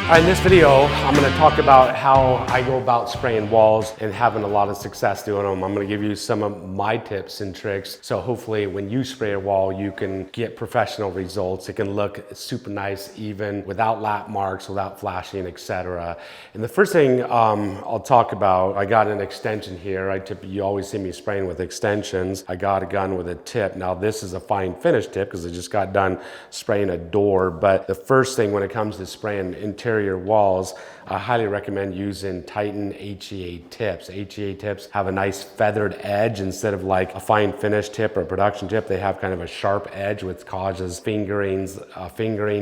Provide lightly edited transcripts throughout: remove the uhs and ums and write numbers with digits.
All right, in this video, I'm gonna talk about how I go about spraying walls and having a lot of success doing them. I'm gonna give you some of my tips and tricks. So hopefully when you spray a wall, you can get professional results. It can look super nice even without lap marks, without flashing, etc. And the first thing I'll talk about, I got an extension here. You always see me spraying with extensions. I got a gun with a tip. Now this is a fine finish tip because I just got done spraying a door. But the first thing when it comes to spraying interior walls, I highly recommend using Titan HEA tips. HEA tips have a nice feathered edge instead of like a fine finish tip or a production tip. They have kind of a sharp edge which causes fingering,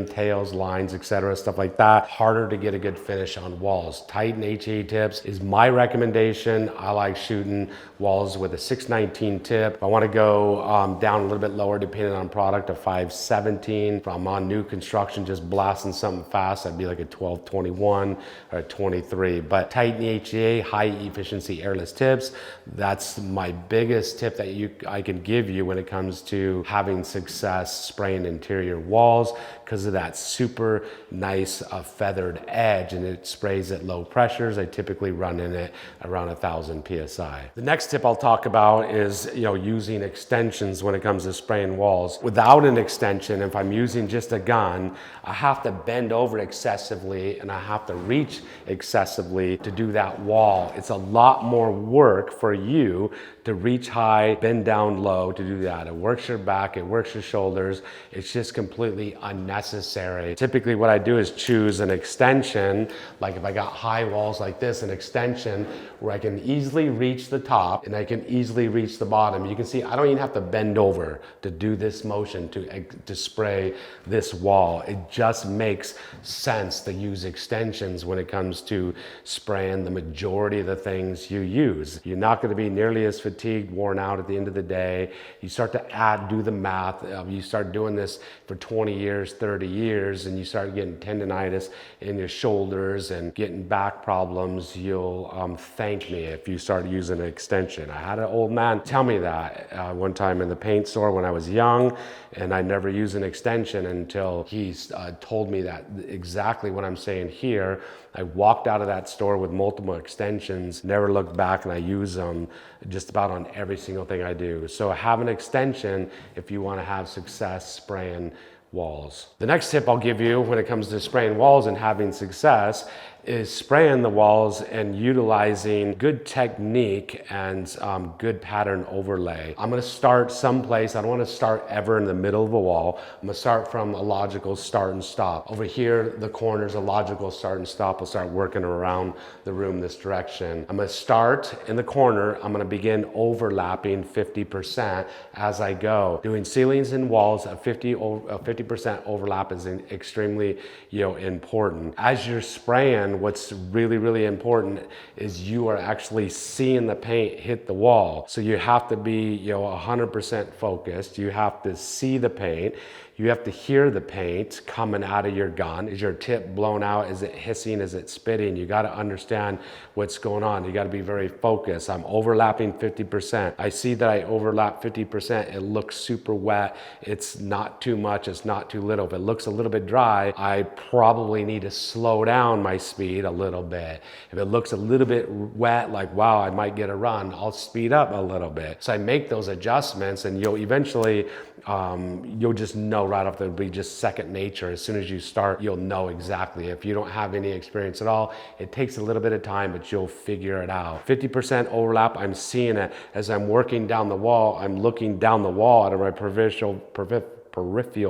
tails, lines, etc., stuff like that. Harder to get a good finish on walls. Titan HEA tips is my recommendation. I like shooting walls with a 619 tip. I want to go down a little bit lower depending on product, a 517. If I'm on new construction just blasting something fast, I'd be like a 1221 or 23. But Titan HEA, high efficiency airless tips, that's my biggest tip that I can give you when it comes to having success spraying interior walls, because of that super nice feathered edge, and it sprays at low pressures. I typically run in it around 1,000 psi. The next tip I'll talk about is using extensions when it comes to spraying walls. Without an extension, if I'm using just a gun, I have to bend over excessively and I have to reach excessively to do that wall. It's a lot more work for you to reach high, bend down low to do that. It works your back, it works your shoulders. It's just completely unnecessary. Typically what I do is choose an extension, like if I got high walls like this, an extension where I can easily reach the top and I can easily reach the bottom. You can see I don't even have to bend over to do this motion to spray this wall. It just makes sense to use extensions when it comes to spraying the majority of the things you use. You're not going to be nearly as fatigued, worn out at the end of the day. You start to do the math. You start doing this for 20 years, 30 years, and you start getting tendonitis in your shoulders and getting back problems. You'll thank me if you start using an extension. I had an old man tell me that one time in the paint store when I was young, and I never used an extension until he told me that exactly what I'm saying here. I walked out of that store with multiple extensions, never looked back, and I use them just about on every single thing I do. So have an extension if you want to have success spraying walls. The next tip I'll give you when it comes to spraying walls and having success is spraying the walls and utilizing good technique and good pattern overlay. I'm gonna start someplace. I don't wanna start ever in the middle of a wall. I'm gonna start from a logical start and stop. Over here, the corner's a logical start and stop. I'll start working around the room this direction. I'm gonna start in the corner. I'm gonna begin overlapping 50% as I go. Doing ceilings and walls, a 50% overlap is extremely important. As you're spraying, what's really, really important is you are actually seeing the paint hit the wall. So you have to be 100% focused. You have to see the paint. You have to hear the paint coming out of your gun. Is your tip blown out? Is it hissing? Is it spitting? You got to understand what's going on. You got to be very focused. I'm overlapping 50%. I see that I overlap 50%. It looks super wet. It's not too much. It's not too little. If it looks a little bit dry, I probably need to slow down my speed a little bit. If it looks a little bit wet, like, wow, I might get a run, I'll speed up a little bit. So I make those adjustments, and you'll eventually, you'll just know right off, it'll be just second nature. As soon as you start, you'll know exactly. If you don't have any experience at all, it takes a little bit of time, but you'll figure it out. 50% overlap, I'm seeing it as I'm working down the wall. I'm looking down the wall out of my peripheral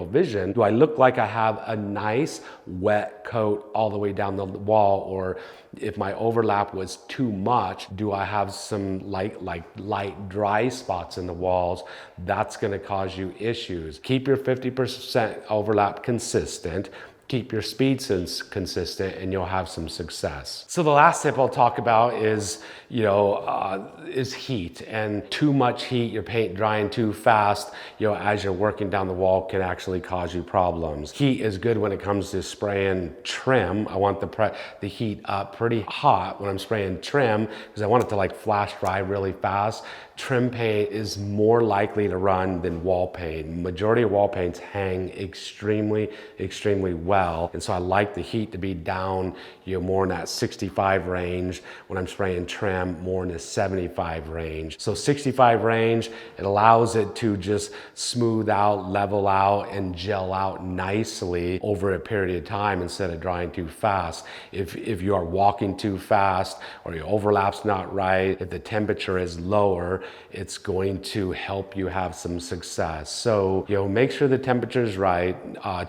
vision. Do I look like I have a nice wet coat all the way down the wall? Or if my overlap was too much, do I have some light dry spots in the walls? That's going to cause you issues. Keep your 50% overlap consistent. Keep your speeds consistent, and you'll have some success. So the last tip I'll talk about is, is heat. And too much heat, your paint drying too fast, as you're working down the wall, can actually cause you problems. Heat is good when it comes to spraying trim. I want the heat up pretty hot when I'm spraying trim, because I want it to flash dry really fast. Trim paint is more likely to run than wall paint. Majority of wall paints hang extremely well. well. And so I like the heat to be down, more in that 65 range. When I'm spraying trim, more in the 75 range. So 65 range, it allows it to just smooth out, level out, and gel out nicely over a period of time instead of drying too fast. If you are walking too fast or your overlap's not right, if the temperature is lower, it's going to help you have some success. So, make sure the temperature is right.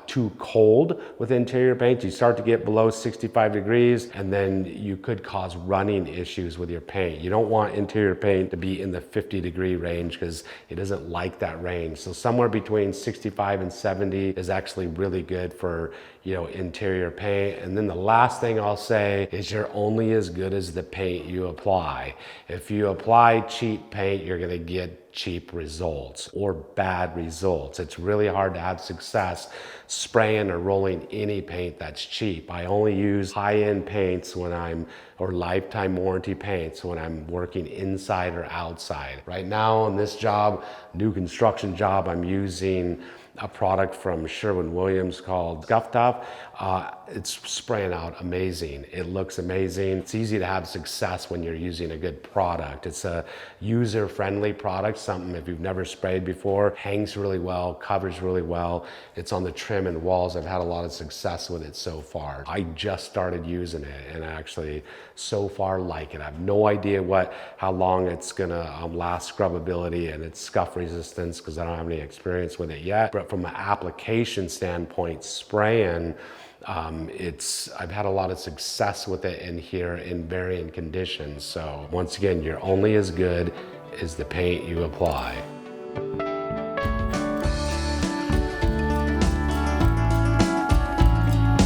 Too cold with interior paint, you start to get below 65 degrees, and then you could cause running issues with your paint. You don't want interior paint to be in the 50-degree range because it doesn't like that range. So somewhere between 65 and 70 is actually really good for, interior paint. And then the last thing I'll say is you're only as good as the paint you apply. If you apply cheap paint, you're gonna get cheap results or bad results. It's really hard to have success spraying or rolling any paint that's cheap. I only use high-end paints or lifetime warranty paints when I'm working inside or outside. Right now on this job, new construction job, I'm using a product from Sherwin-Williams called Scuff Tough. It's spraying out amazing. It looks amazing. It's easy to have success when you're using a good product. It's a user-friendly product, something if you've never sprayed before, hangs really well, covers really well. It's on the trim and walls. I've had a lot of success with it so far. I just started using it and I actually so far like it. I have no idea how long it's gonna last scrubbability and its scuff resistance because I don't have any experience with it yet. But from an application standpoint, spraying, I've had a lot of success with it in here in varying conditions. So once again, you're only as good as the paint you apply.